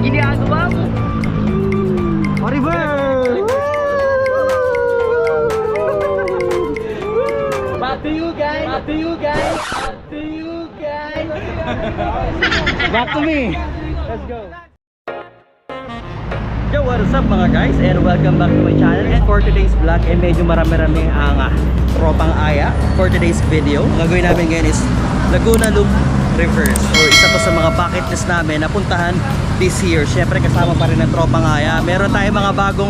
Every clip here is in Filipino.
Ginagawa mo. Mariver! Back to you guys. Back to you guys. Back to you guys. Back to me! Let's go. Yo, what is up mga guys? And welcome back to my channel. And for today's vlog, medyo marami-rami ang tropang aya. For today's video, ang gagawin namin ngayon is Laguna Loop Reverse. So isa to sa mga bucket list namin na puntahan this year. Syempre kasama pa rin ang tropang aya. Meron tayong mga bagong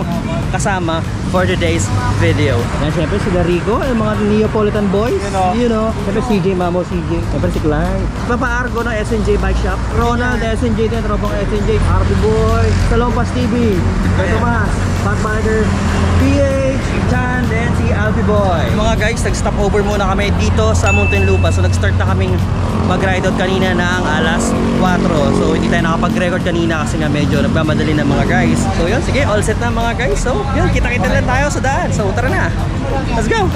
kasama for today's video. Yan syempre sila Rico, yung mga Neapolitan boys. You know. Syempre CJ, Mamo CJ. Syempre si Clyde. Papa Argo ng SNJ Bike Shop. Ronald, SNJ din, tropang SNJ. Harvey Boy, Salompas TV. Kay Tomas, Backbiker, PH, Chan, then si Alfie Boy. Mga guys, nag-stop over muna kami dito sa Muntinlupa. So nag-start na kaming mag-ride out kanina ng alas 4. So hindi tayo nakapag-record kanina kasi nga medyo nagmamadali ng mga guys. So yun, sige, all set na mga guys. So yun, kita-kita lang tayo sa daan. So tara na, let's go!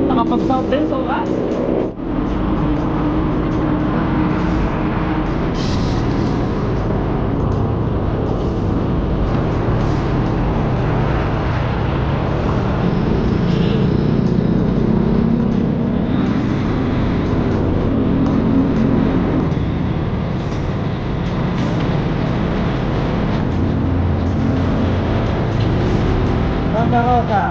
Nakapag-south din sa uas. Santa Rosa.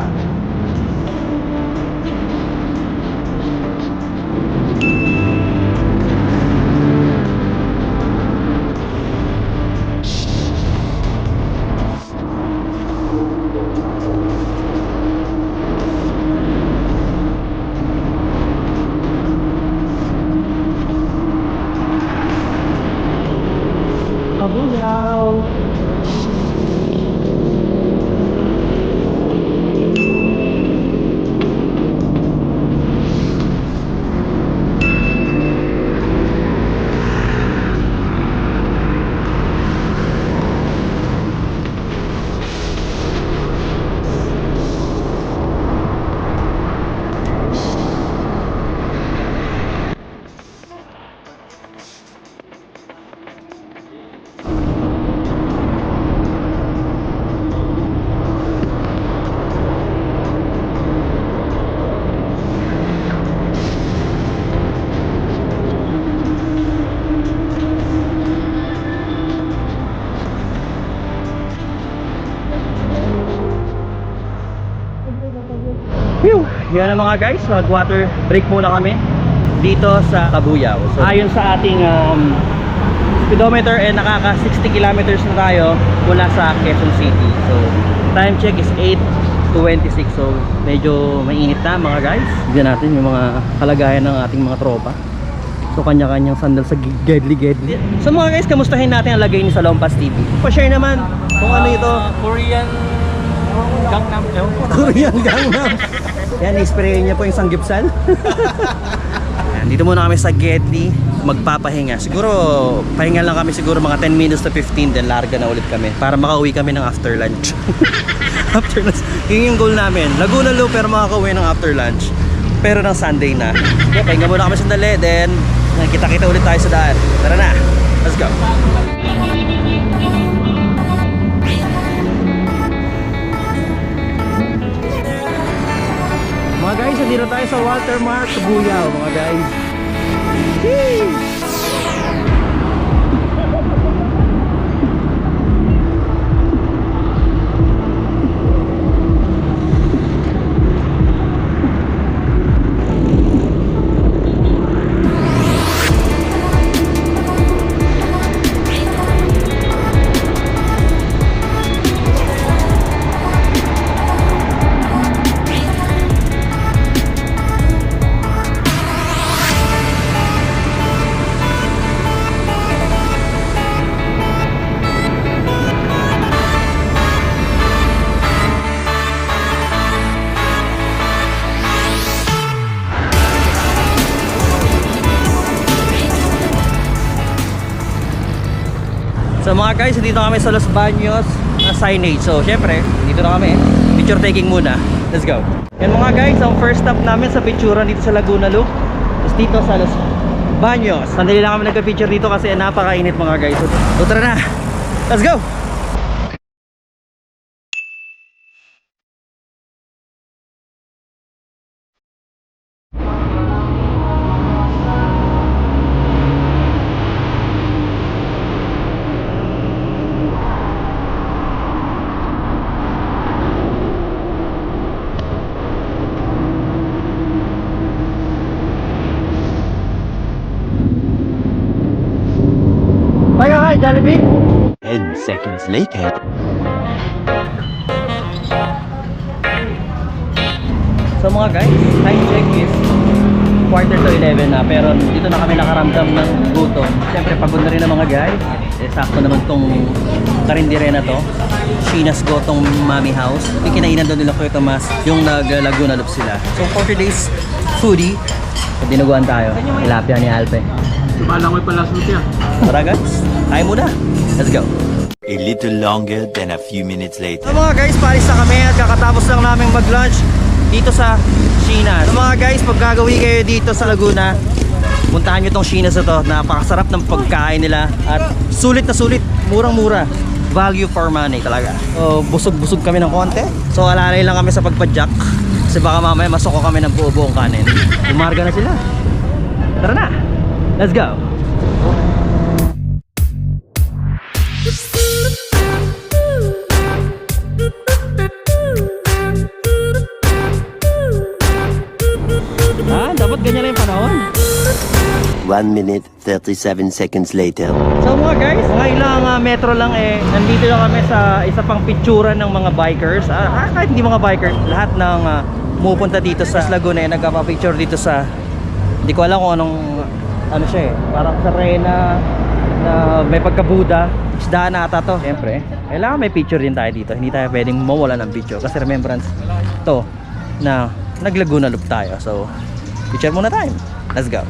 Kabulaw. Phew! Yan na mga guys, mag-water break muna kami dito sa Cabuyao. So ayon sa ating speedometer, nakaka 60 kilometers na tayo mula sa Quezon City. So time check is 8:26. So medyo mainit na mga guys. Tignan natin yung mga kalagayan ng ating mga tropa. So kanya-kanyang sandal sa gedli-gedli. So mga guys, kamustahin natin ang lagay ni Salompas TV. Pa-share naman kung ano ito. Korean Gangnam. Korean Gangnam. Yan, i-spray niya po yung sanggipsal. Yan, dito muna kami sa Gedli, magpapahinga. Siguro, pahinga lang kami siguro mga 10 minutes to 15, then larga na ulit kami para makauwi kami ng after lunch. After lunch, yun yung goal namin. Laguna Loop pero makakauwi ng after lunch. Pero ng Sunday na. Okay, pahinga muna kami sandali, then kita-kita ulit tayo sa daan. Tara na, let's go. Mga guys, nandito tayo sa Walter Mark Cabuyao mga guys. Sheesh! So mga guys, dito na kami sa Los Baños signage. So syempre, dito na kami. Picture taking muna. Let's go. Yan mga guys, ang first stop namin sa picturean dito sa Laguna Loop. Tapos dito sa Los Baños. Sandali lang kami nagka-picture dito kasi napakainit mga guys. So tara na. Let's go. Bye guys, Jollibee. 10 seconds later. So mga guys, time check is quarter to 11 na, pero dito na kami nakaramdam ng gutom. Siyempre pagod na rin ang mga guys. Sakto naman tong karindire na to. Sheena's Gotong Mami House. Yung kinainan doon nila Kuya Tomas, yung nag-Laguna Loop sila. So for today's foodie, dinuguan tayo. Tilapia ni Alpe. Sumalang ko pala siya. Tara guys, tayo muna. Let's go. A little longer than a few minutes later. So mga guys, palis na kami at kakatapos lang namin mag-lunch dito sa Sheena's. So mga guys, pag gagawin kayo dito sa Laguna, puntahan nyo tong Sheena's na to. Napakasarap ng pagkain nila at sulit na sulit, murang-mura. Value for money talaga. So busog-busog kami ng konti. So alalay lang kami sa pagpadyak kasi baka mamaya masuko kami ng buo-buong kanin. Umarga na sila. Tara na, let's go. Dapat ganyan na yung panahon. 1 minute, 37 seconds later. So mga guys, mga ilang metro lang nandito lang kami sa isa pang picturean ng mga bikers. Kahit hindi mga bikers, lahat ng pumupunta dito sa Laguna nagpapapicture dito sa, hindi ko alam kung anong ano siya parang sarena na may pagka-Buddha. Isdaan na ata to. Siyempre, kailangan may picture din tayo dito. Hindi tayo pwedeng mawala ng picture kasi remembrance to na nag-Laguna Loop tayo. So picture muna tayo. Let's go.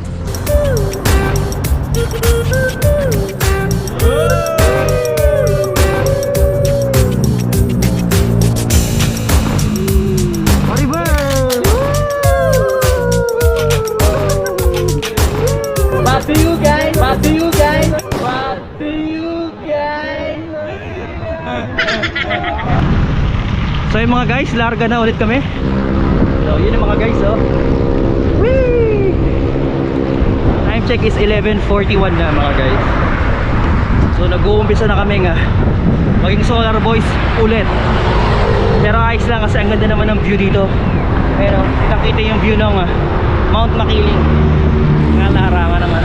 Back to you guys. Back to you guys. Back to you guys. So yung mga guys, larga na ulit kami. So yun yung mga guys, oh. Whee! Time check is 11:41 na mga guys. So nag-uumpisa na kami maging solar boys ulit. Pero ayos lang kasi ang ganda naman ng view dito. Pero kita yung view ng Mount Makiling. Nga naharangan naman.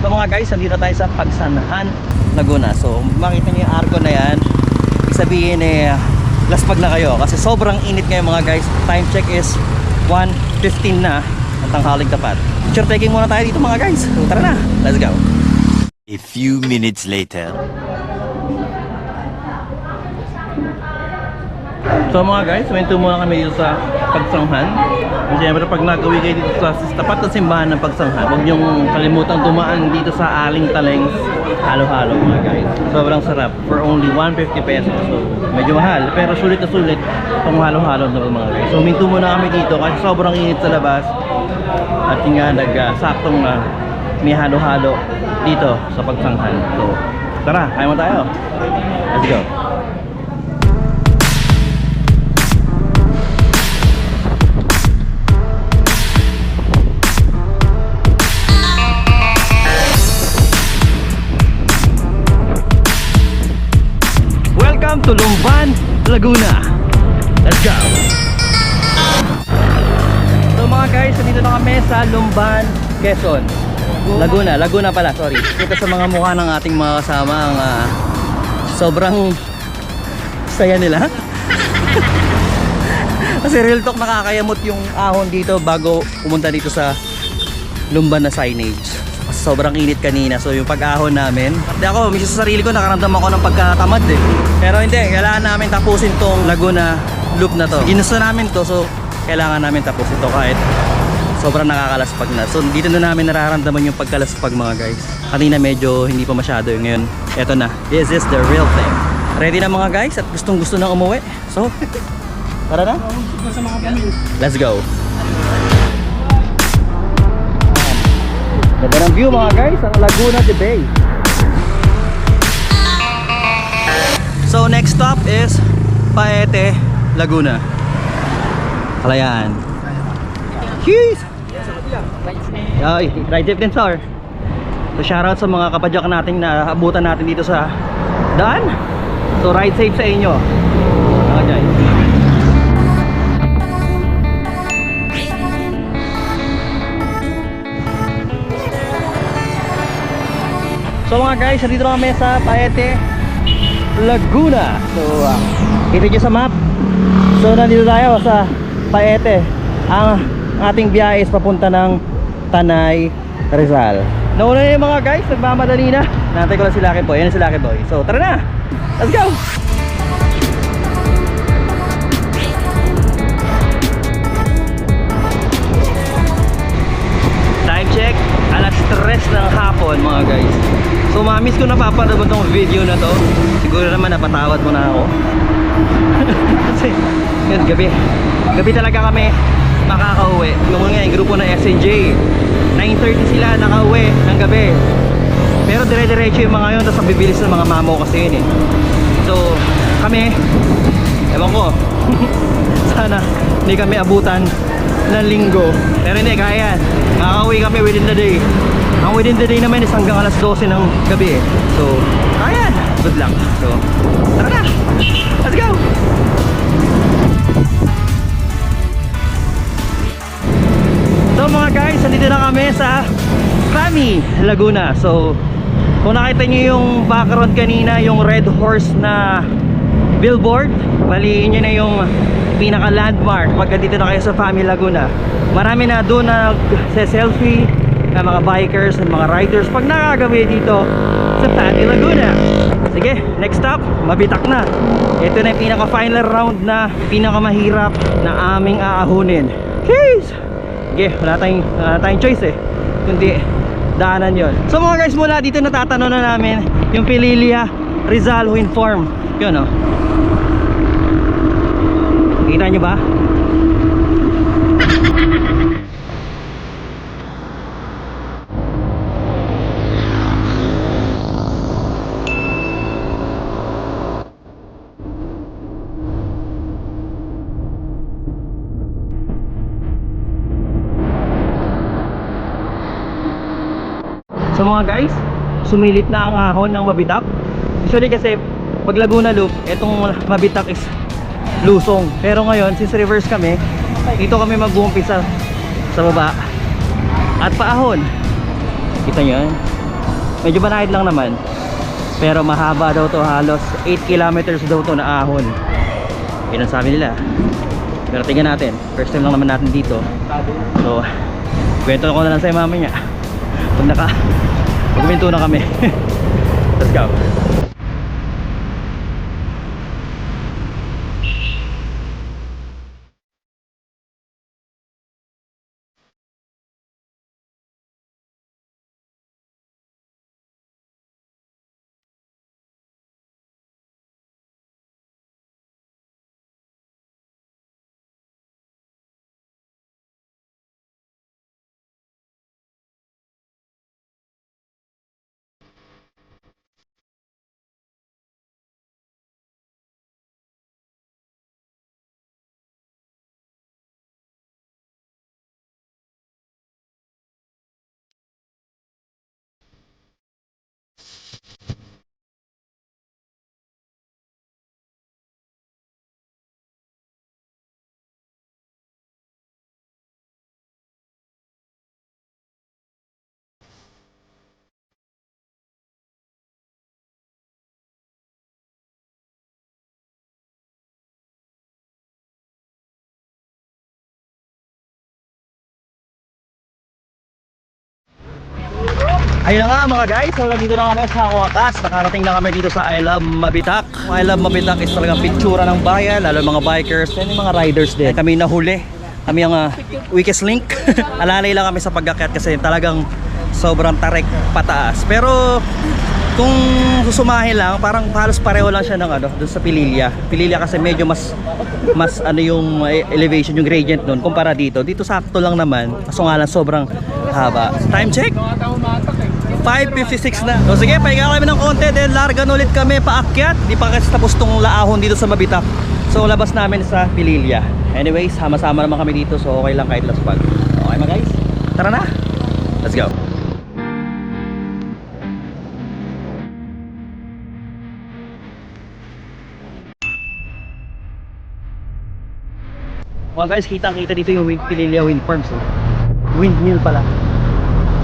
So mga guys, nandito tayo sa Pagsanahan, Laguna. So makita niyo yung arco na yan. Ibig sabihin laspag na kayo kasi sobrang init ngayon mga guys. Time check is 1:15 na ang tanghaling tapat. Picture taking muna tayo dito mga guys. So tara na, let's go. A few minutes later. So mga guys, wento muna kami dito sa Pagsanghan. Kasi siyempre pag nag-uwi kayo dito sa tapat ng simbahan ng Pagsanghan, huwag niyong kalimutang dumaan dito sa Aling Talengs halo-halo mga guys. Sobrang sarap for only 150 pesos. So medyo mahal pero sulit na sulit itong halo-halo na mga guys. So minto muna kami dito kasi sobrang init sa labas. At yung nga nag-saktong may halo-halo dito sa Pagsanghan. So tara, kaya mo tayo. Let's go. Welcome to Lumban, Laguna. Let's go. So mga guys, dito na kami sa Lumban, Quezon. Laguna pala, sorry. Kita sa mga mukha ng ating mga kasama ang sobrang saya nila. Kasi real talk, nakakayamot yung ahon dito bago pumunta dito sa Lumban na signage. Sobrang init kanina, so yung pag-ahon namin, pati ako mismo sa sarili ko nakaramdam ako ng pagkatamad eh. Pero hindi, kailangan namin tapusin tong Laguna loop na to. Ginusto namin to, so kailangan namin tapusin to kahit sobrang nakakalaspag na. So dito na namin nararamdaman yung pagkalaspag mga guys. Kanina medyo hindi pa masyado, ngayon eto na, this is the real thing. Ready na mga guys at gustong gusto nang umuwi, so tara na, let's go. Ganda ng view mga guys, ang Laguna de Bay. So next stop is Paete, Laguna. Kalayaan. Cheers! Ay, ride jeep din sir. So shoutout sa mga kapadyak natin na abutan natin dito sa daan. So ride safe sa inyo mga guys. So mga guys, nandito kami sa Paete, Laguna. So kita nyo sa map. So nandito tayo sa Paete. Ang ating biyahe is papunta ng Tanay, Rizal. Nauna na yung mga guys, nagmamadali na. Nantay ko lang si Lucky Boy. Yan si Lucky Boy. So tara na, let's go. Time check, alas 3 ng hapon mga guys. So mamiss ko napapanood mo tong video na to. Siguro naman napatawad mo na ako. Kasi yun, gabi talaga kami makakauwi. Yung mga grupo ng SNJ 9:30 sila nakauwi ng gabi. Pero dire-diretso yung mga yun, tapos bibilis ng mga mamo kasi yun eh. So kami, ewan ko sana hindi kami abutan ng linggo. Pero hindi, kaya yan. Makakauwi kami within the day. Ang within the day naman is hanggang alas 12 ng gabi eh. So, kaya yan. Good luck. So, tara na. Let's go! So mga guys, nandito na kami sa Crami, Laguna. So, kung nakita nyo yung background kanina, yung red horse na billboard, baliin nyo na yung pinaka landmark pagka dito na kayo sa Crami, Laguna. Marami na doon na selfie na mga bikers and mga riders pag nakagawi dito sa Crami, Laguna. Sige, next stop, Mabitak na. Ito na yung pinaka final round na pinaka mahirap na aming aahunin. Jeez! Sige, wala tayong choice eh, kundi daanan yon. So mga guys, mula dito natatanong na namin yung Pililia Rizal Wind Farm. Yun o, kita nyo ba? So mga guys, sumilit na ang ahon ng Mabitak. Usually kasi pag Laguna Loop, etong Mabitak is lusong. Pero ngayon, since reverse kami, dito kami mag-uumpisa sa baba at paahon. Kita nyo yan? Medyo banayad lang naman, pero mahaba daw to, halos 8 kilometers daw to na ahon. Yun ang sabi nila. Pero tingnan natin, first time lang naman natin dito. So kwento ko na lang sa'yo mamaya pag huminto na kami. Let's go. Ayun na nga mga guys, so dito na kami sa wakas. Nakarating na kami dito sa I Love Mabitac. I Love Mabitac is talagang pictura ng bayan, lalo mga bikers, and yung mga riders din. Kami nahuli, kami ang weakest link. Alalay lang kami sa pag-akyat kasi talagang sobrang tarik pataas. Pero kung susumahin lang, parang halos pareho lang siya ng doon sa Pililya. Pililya kasi medyo mas ano yung elevation, yung gradient doon kumpara dito. Dito sakto lang naman, kaso nga lang sobrang haba. Time check! 5:56 na. So sige, pahinga kami ng konti, then largan ulit kami paakyat. Di pa kasi tapos tong laahon dito sa Mabitac. So labas namin sa Pililya. Anyways, sama-sama naman kami dito, so okay lang kahit laspag. Okay mga guys, tara na! Let's go! Mga guys, kitang-kita dito yung Pililya Wind Farms. Windmill pala.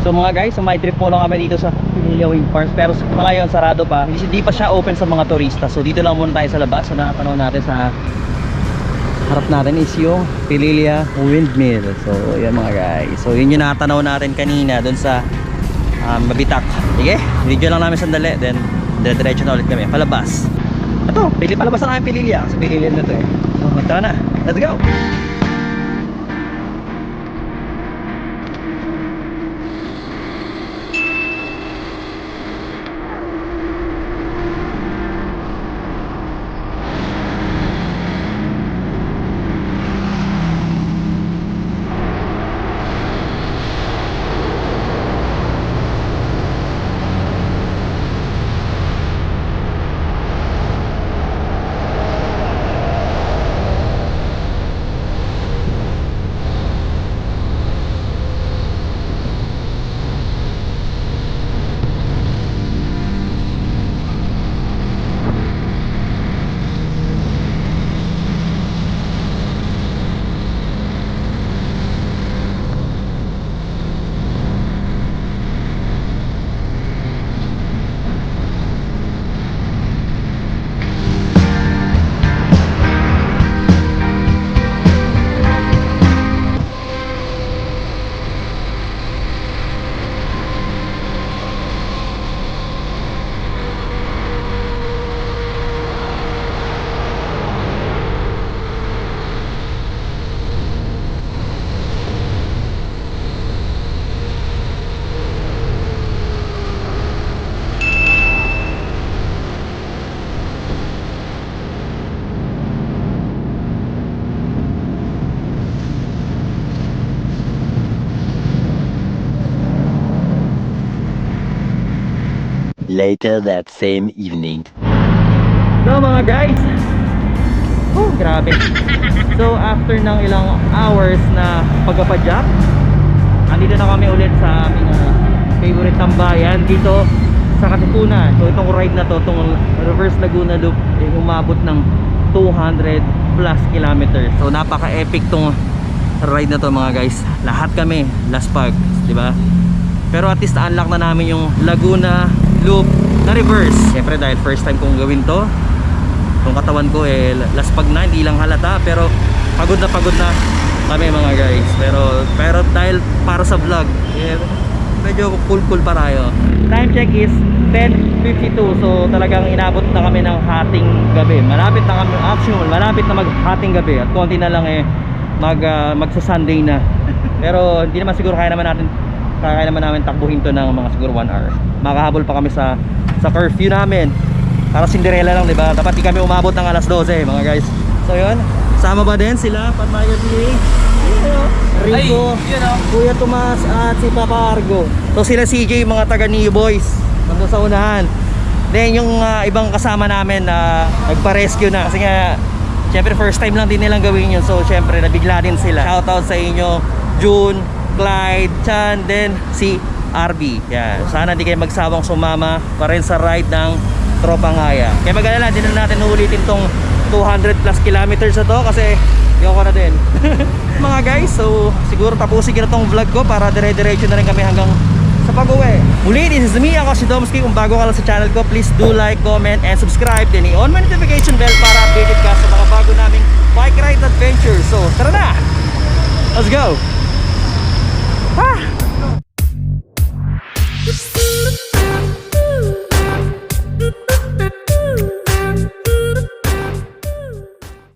So mga guys, may trip muna kami dito sa Pililya Wind Farms. Pero ngayon sarado pa, hindi pa siya open sa mga turista. So dito lang muna tayo sa labas. So nakapanood natin sa harap natin is yung Pililya Windmill. So yan mga guys. So yun yung natanaw natin kanina doon sa Mabitac. Sige, video lang namin sandali. Then diretso na ulit kami, palabas. Ito, palabas na namin Pililya. Kasi Pililya na ito eh. So tara na, let's go! Later that same evening. So mga guys, oh grabe. So after ng ilang hours na pagpapadyak, andito na kami ulit sa aming favorite tambayan dito sa Katipunan. So itong ride na to, itong Reverse Laguna Loop, umabot ng 200 plus kilometers. So napaka-epic tong ride na to mga guys. Lahat kami laspag, di ba? Pero at least na-unlock na namin yung Laguna Loop na reverse. Siyempre dahil first time kong gawin to, Yung katawan ko laspag na, hindi lang halata, pero pagod na kami mga guys. Pero dahil para sa vlog, medyo cool pa tayo. Time check is 10:52, so talagang inabot na kami ng hating gabi. Malapit na mag-hating gabi at konti na lang magsa Sunday na. Pero hindi naman siguro kaya naman namin takbuhin to ng mga siguro 1 hour. Makahabol pa kami sa curfew namin. Para Cinderella lang, 'di ba? Dapat di kami umabot ng alas 12, mga guys. So 'yun, sama ba din sila Panmaya B, Rico, Kuya Tomas at si Papa Argo. So sila CJ, mga taga New Boys, nandun sa unahan. Then yung ibang kasama namin na nagpa-rescue na kasi nga syempre first time lang din nilang gawin yun. So syempre nabigla din sila. Shoutout sa inyo June, Clyde, Chan, then si RB. Yan. Sana di kayo magsawang sumama pa rin sa ride ng Tropang Aya. Kaya mag-alala, din na natin ulitin tong 200 plus kilometers na to kasi yoko na din. Mga guys, so siguro tapusin ko na tong vlog ko para dire-diretso na rin kami hanggang sa pag-uwi. Muli, this is me, ako si Domsky. Kung bago ka lang sa channel ko, please do like, comment, and subscribe. Then i-on my notification bell para updated ka sa mga bago naming bike ride adventure. So tara na! Let's go!